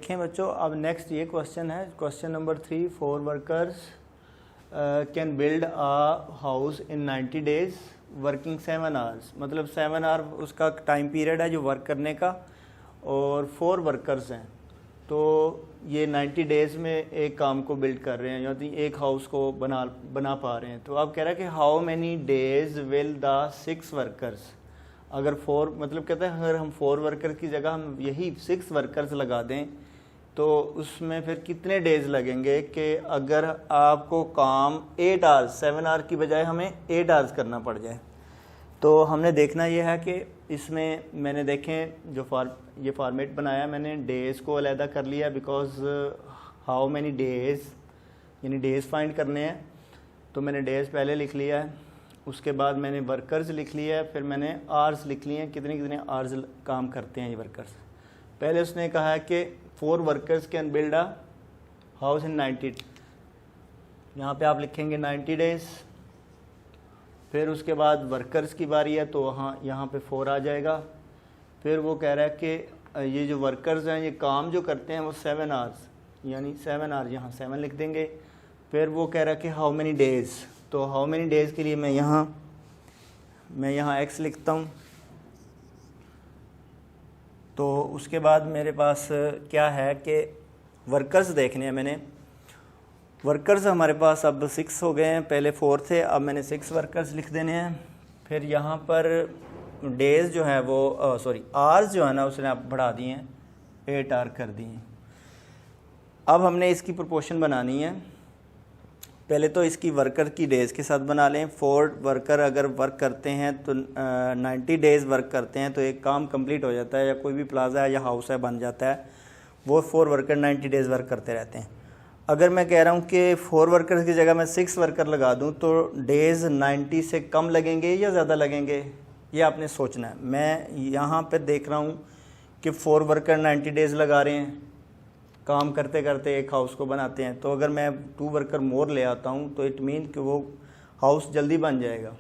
देखें बच्चों, अब नेक्स्ट ये क्वेश्चन है, question number 3। 4 workers can build a house in 90 days working 7 hours. मतलब 7 आवर उसका टाइम पीरियड है जो वर्क करने का, और 4 वर्कर्स हैं, तो ये 90 डेज़ में एक काम को बिल्ड कर रहे हैं, यानी एक हाउस को बना पा रहे हैं। तो अब कह रहा है कि how many days will the 6 workers, अगर 4 मतलब कहता है अगर हम 4 वर्कर की जगह हम यही 6 वर्कर्स लगा दें तो उसमें फिर कितने डेज़ लगेंगे कि अगर आपको काम 8 आवर्स 7 आवर की बजाय हमें 8 आवर्स करना पड़ जाए। तो हमने देखना ये है कि इसमें मैंने देखें जो ये फॉर्मेट बनाया मैंने, डेज़ को अलहदा कर लिया बिकॉज हाउ मैनी डेज़ यानी डेज़ फाइंड करने हैं, तो मैंने डेज़ पहले लिख लिया है। उसके बाद मैंने वर्कर्स लिख लिया है, फिर मैंने आवर्स लिख लिए हैं, कितने कितने आवर्स काम करते हैं ये वर्कर्स। पहले उसने कहा है कि 4 workers can build a house in 90, यहाँ पे आप लिखेंगे 90 डेज़। फिर उसके बाद वर्कर्स की बारी है तो यहाँ पे 4 आ जाएगा। फिर वो कह रहा है कि ये जो वर्कर्स हैं ये काम जो करते हैं वो 7 आवर्स, यानी 7 आवर्स यहाँ 7 लिख देंगे। फिर वो कह रहा है कि हाउ मेनी डेज़, तो हाउ मेनी डेज़ के लिए मैं यहाँ x लिखता हूँ। तो उसके बाद मेरे पास क्या है कि वर्कर्स देखने हैं मैंने। वर्कर्स हमारे पास अब 6 हो गए हैं, पहले 4 थे, अब मैंने 6 वर्कर्स लिख देने हैं। फिर यहाँ पर डेज़ जो है वो आवर्स जो है ना उसने आप बढ़ा दिए हैं, 8 आवर कर दिए हैं। अब हमने इसकी प्रोपोर्शन बनानी है। पहले तो इसकी वर्कर की डेज़ के साथ बना लें। 4 वर्कर अगर वर्क करते हैं तो 90 डेज़ वर्क करते हैं तो एक काम कंप्लीट हो जाता है, या कोई भी प्लाजा है या हाउस है बन जाता है। वो 4 वर्कर 90 डेज़ वर्क करते रहते हैं। अगर मैं कह रहा हूँ कि 4 वर्कर्स की जगह मैं 6 वर्कर लगा दूँ तो डेज़ 90 से कम लगेंगे या ज़्यादा लगेंगे, ये आपने सोचना है। मैं यहाँ पर देख रहा हूँ कि 4 वर्कर 90 डेज़ लगा रहे हैं, काम करते करते एक हाउस को बनाते हैं। तो अगर मैं 2 वर्कर मोर ले आता हूँ तो इट मीन कि वो हाउस जल्दी बन जाएगा,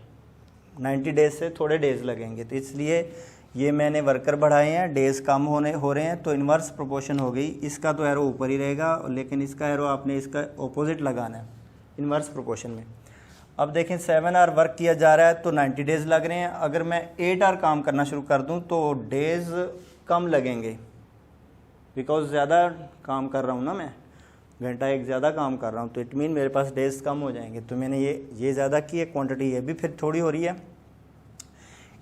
90 डेज़ से थोड़े डेज़ लगेंगे। तो इसलिए ये मैंने वर्कर बढ़ाए हैं, डेज़ कम हो रहे हैं, तो इन्वर्स प्रोपोर्शन हो गई। इसका तो एरो ऊपर ही रहेगा, लेकिन इसका एरो आपने इसका ऑपोजिट लगाना है इन्वर्स प्रोपोर्शन में। अब देखें 7 आवर वर्क किया जा रहा है तो 90 डेज़ लग रहे हैं। अगर मैं 8 आवर काम करना शुरू कर दूँ तो डेज़ कम लगेंगे, बिकॉज ज़्यादा काम कर रहा हूँ ना, मैं घंटा एक ज़्यादा काम कर रहा हूँ, तो इट मीन मेरे पास डेज़ कम हो जाएंगे। तो मैंने ये ज़्यादा की है, क्वांटिटी ये भी फिर थोड़ी हो रही है,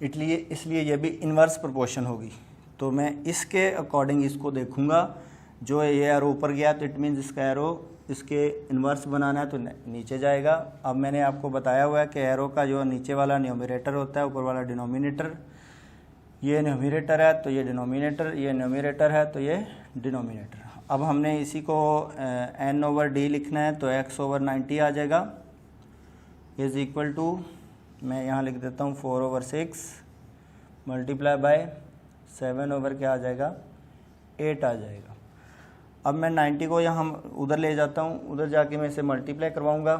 इसलिए ये भी इन्वर्स प्रोपोर्शन होगी। तो मैं इसके अकॉर्डिंग इसको देखूँगा। जो ये एरो ऊपर गया तो इट मीन इसका एरो इसके इन्वर्स बनाना है तो नीचे जाएगा। अब मैंने आपको बताया हुआ है कि एरो का जो नीचे वाला न्यूमरेटर होता है, ऊपर वाला डिनोमिनेटर। ये न्यूमरेटर है तो ये डिनोमिनेटर, ये न्यूमरेटर है तो ये डिनोमिनेटर। अब हमने इसी को n/d लिखना है तो x/90 आ जाएगा इज़ इक्वल टू, मैं यहाँ लिख देता हूँ 4/6 मल्टीप्लाई बाय 7 क्या आ जाएगा 8 आ जाएगा। अब मैं 90 को यहाँ उधर ले जाता हूँ, उधर जाके मैं इसे मल्टीप्लाई करवाऊँगा।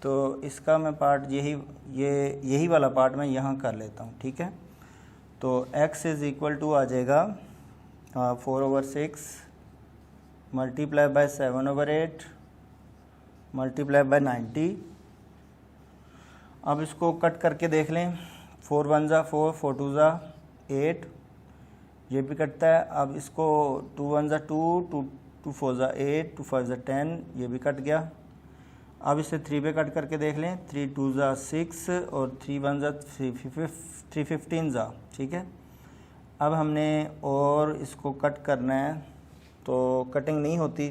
तो इसका मैं पार्ट यही वाला पार्ट मैं यहाँ कर लेता हूँ, ठीक है। तो x इज़ इक्वल टू आ जाएगा 4/6 मल्टीप्लाई बाय 7/8 मल्टीप्लाई बाय 90। अब इसको कट करके देख लें, 4 1 ज़ा 4, 4 2 ज़ा 8, ये भी कटता है। अब इसको 2 1 ज़ा 2, 2 4 ज़ा 8, 2 5 ज़ा 10, ये भी कट गया। अब इसे 3 पे कट करके देख लें, 3 2 ज़ा 6 और 3 1 ज़ा 3 15 ज़ा, ठीक है। अब हमने और इसको कट करना है तो कटिंग नहीं होती,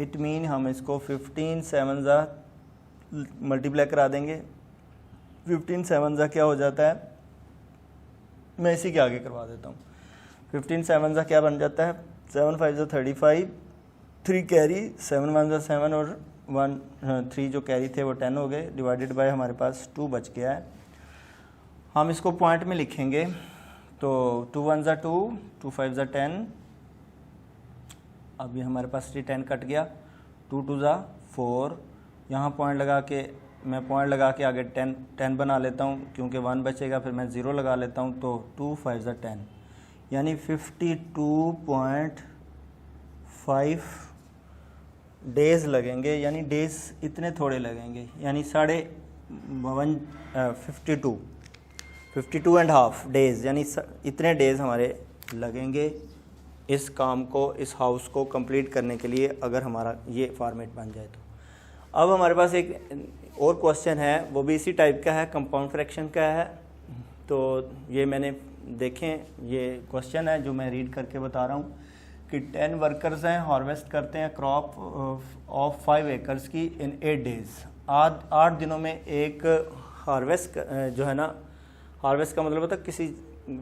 इट मीन हम इसको 15 7 ज़ा मल्टीप्लाई करा देंगे। 15 7 ज़ा क्या हो जाता है, मैं इसी के आगे करवा देता हूँ। 15 7 ज़ा क्या बन जाता है, 7 5 ज़ा 35, 3 कैरी, 7 1 ज़ा 7 और 3 जो कैरी थे वो 10 हो गए, डिवाइडेड बाय हमारे पास 2 बच गया है। हम इसको पॉइंट में लिखेंगे तो 2 1 ज़ा 2, 2 5 ज़ा 10, अब ये हमारे पास 3 10 कट गया, 2 2 ज़ा 4, यहाँ पॉइंट लगा के मैं पॉइंट लगा के आगे 10 बना लेता हूँ, क्योंकि 1 बचेगा, फिर मैं 0 लगा लेता हूँ। तो 2 5 ज़ा 10 यानी 52.5 5 डेज़ लगेंगे, यानी डेज़ इतने थोड़े लगेंगे, यानी 52.5 डेज़, यानी इतने डेज़ हमारे लगेंगे इस काम को, इस हाउस को कंप्लीट करने के लिए, अगर हमारा ये फॉर्मेट बन जाए तो। अब हमारे पास एक और क्वेश्चन है, वो भी इसी टाइप का है, कंपाउंड फ्रैक्शन का है। तो ये मैंने देखें, ये क्वेश्चन है जो मैं रीड करके बता रहा हूँ कि 10 वर्कर्स हैं, हार्वेस्ट करते हैं क्रॉप ऑफ 5 एकर्स की इन 8 डेज़। 8 दिनों में एक हार्वेस्ट जो है ना, हार्वेस्ट का मतलब होता है किसी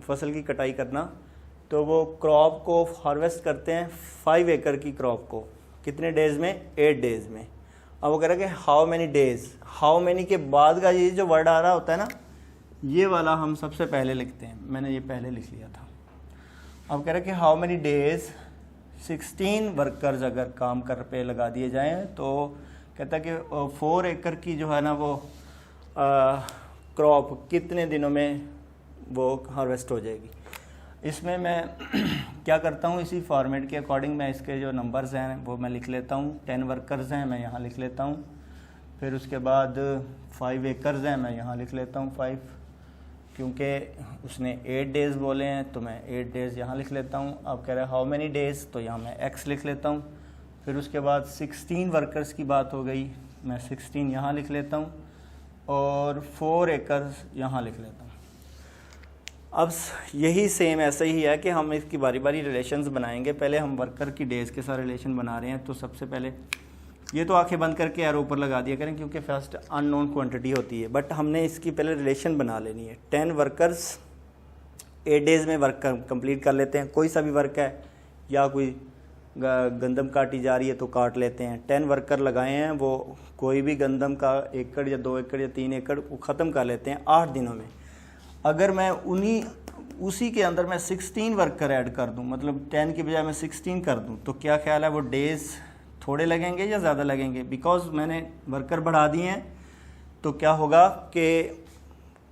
फसल की कटाई करना, तो वो क्रॉप को हार्वेस्ट करते हैं 5 एकड़ की क्रॉप को कितने डेज़ में? 8 डेज़ में। अब वो कह रहा है कि how many days, how many के बाद का ये जो वर्ड आ रहा होता है ना, ये वाला हम सबसे पहले लिखते हैं, मैंने ये पहले लिख लिया था। अब कह रहा है कि हाउ मैनी डेज़ 16 वर्कर्स अगर काम कर पे लगा दिए जाएं, तो कहता है कि 4 एकड़ की जो है ना वो क्रॉप कितने दिनों में वो हार्वेस्ट हो जाएगी। इसमें मैं क्या करता हूँ, इसी फॉर्मेट के अकॉर्डिंग मैं इसके जो नंबर्स हैं वो मैं लिख लेता हूँ। 10 वर्कर्स हैं, मैं यहाँ लिख लेता हूँ। फिर उसके बाद 5 एकर्स हैं, मैं यहाँ लिख लेता हूँ 5, क्योंकि उसने 8 डेज़ बोले हैं तो मैं 8 डेज़ यहाँ लिख लेता हूँ। अब कह रहा है हाउ मैनी डेज़, तो यहाँ मैं x लिख लेता हूँ। फिर उसके बाद 16 वर्कर्स की बात हो गई, मैं 16 यहाँ लिख लेता हूँ और 4 एकर्स यहाँ लिख लेता हूँ। अब यही सेम ऐसा ही है कि हम इसकी बारी बारी रिलेशंस बनाएंगे। पहले हम वर्कर की डेज़ के साथ रिलेशन बना रहे हैं, तो सबसे पहले ये तो आंखें बंद करके एरो ऊपर लगा दिया करें क्योंकि फर्स्ट अननोन क्वांटिटी होती है, बट हमने इसकी पहले रिलेशन बना लेनी है। 10 वर्कर्स 8 डेज़ में वर्क कंप्लीट कर लेते हैं, कोई सा भी वर्क है, या कोई गंदम काटी जा रही है तो काट लेते हैं। 10 वर्कर लगाए हैं, वो कोई भी गंदम का एकड़ या 2 एकड़ या 3 एकड़ वो ख़त्म कर लेते हैं 8 दिनों में। अगर मैं उसी के अंदर मैं 16 वर्कर ऐड कर दूं, मतलब 10 की बजाय मैं 16 कर दूं, तो क्या ख्याल है वो डेज़ थोड़े लगेंगे या ज़्यादा लगेंगे? बिकॉज मैंने वर्कर बढ़ा दिए हैं, तो क्या होगा कि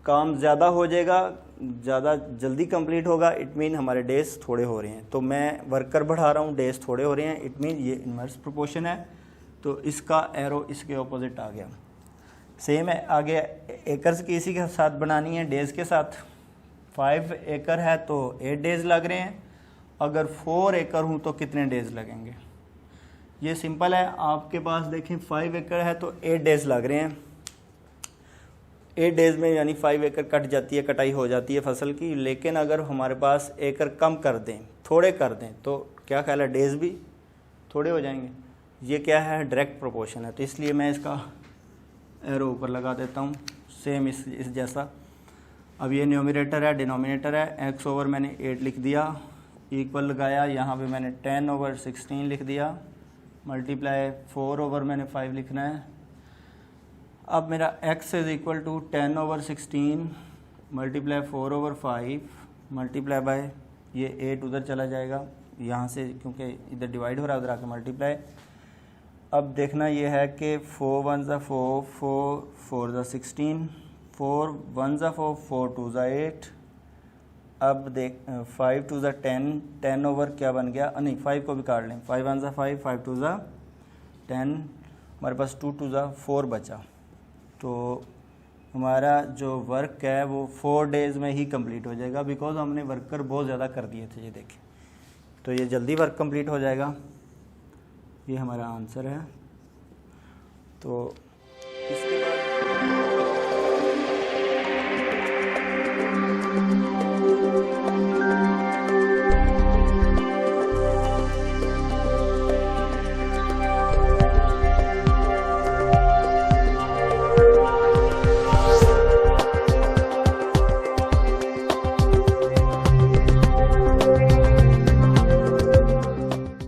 काम ज़्यादा हो जाएगा, ज़्यादा जल्दी कंप्लीट होगा। इट मीन हमारे डेज़ थोड़े हो रहे हैं, तो मैं वर्कर बढ़ा रहा हूँ, डेज़ थोड़े हो रहे हैं, इट मीन ये इन्वर्स प्रोपोर्शन है। तो इसका एरो इसके ऑपोजिट आ गया। सेम है आगे एकर्स की इसी के साथ बनानी है, डेज़ के साथ। 5 एकड़ है तो 8 डेज़ लग रहे हैं, अगर 4 एकड़ हूँ तो कितने डेज़ लगेंगे? ये सिंपल है, आपके पास देखें 5 एकड़ है तो 8 डेज़ लग रहे हैं। 8 डेज़ में यानी 5 एकड़ कट जाती है, कटाई हो जाती है फसल की। लेकिन अगर हमारे पास एकड़ कम कर दें, थोड़े कर दें, तो क्या ख्याल है डेज़ भी थोड़े हो जाएंगे। ये क्या है, डायरेक्ट प्रोपोर्शन है, तो इसलिए मैं इसका एरो ऊपर लगा देता हूँ सेम इस जैसा। अब ये न्यूमरेटर है, डिनोमिनेटर है, x ओवर मैंने 8 लिख दिया, इक्वल लगाया, यहाँ पे मैंने 10 ओवर 16 लिख दिया, मल्टीप्लाई 4 ओवर मैंने 5 लिखना है। अब मेरा x is equal to 10 over 16 multiply 4 over 5 multiply by ये 8 उधर चला जाएगा यहाँ से, क्योंकि इधर डिवाइड हो रहा है, उधर आके मल्टीप्लाई। अब देखना ये है कि 4 1 ज़ा 4, 4 4 ज़ा 16, 4 1 ज़ा 4, 4 2 ज़ा 8। अब देख 5 2 ज़ा 10, 10 ओवर क्या बन गया, नहीं 5 को भी काट लें, 5 1 ज़ा 5, 5 2 ज़ा 10, हमारे पास 2 2 ज़ा 4 बचा। तो हमारा जो वर्क है वो 4 डेज़ में ही कंप्लीट हो जाएगा, बिकॉज हमने वर्कर बहुत ज़्यादा कर दिए थे। ये देखें, तो ये जल्दी वर्क कंप्लीट हो जाएगा। ये हमारा आंसर है। तो इसके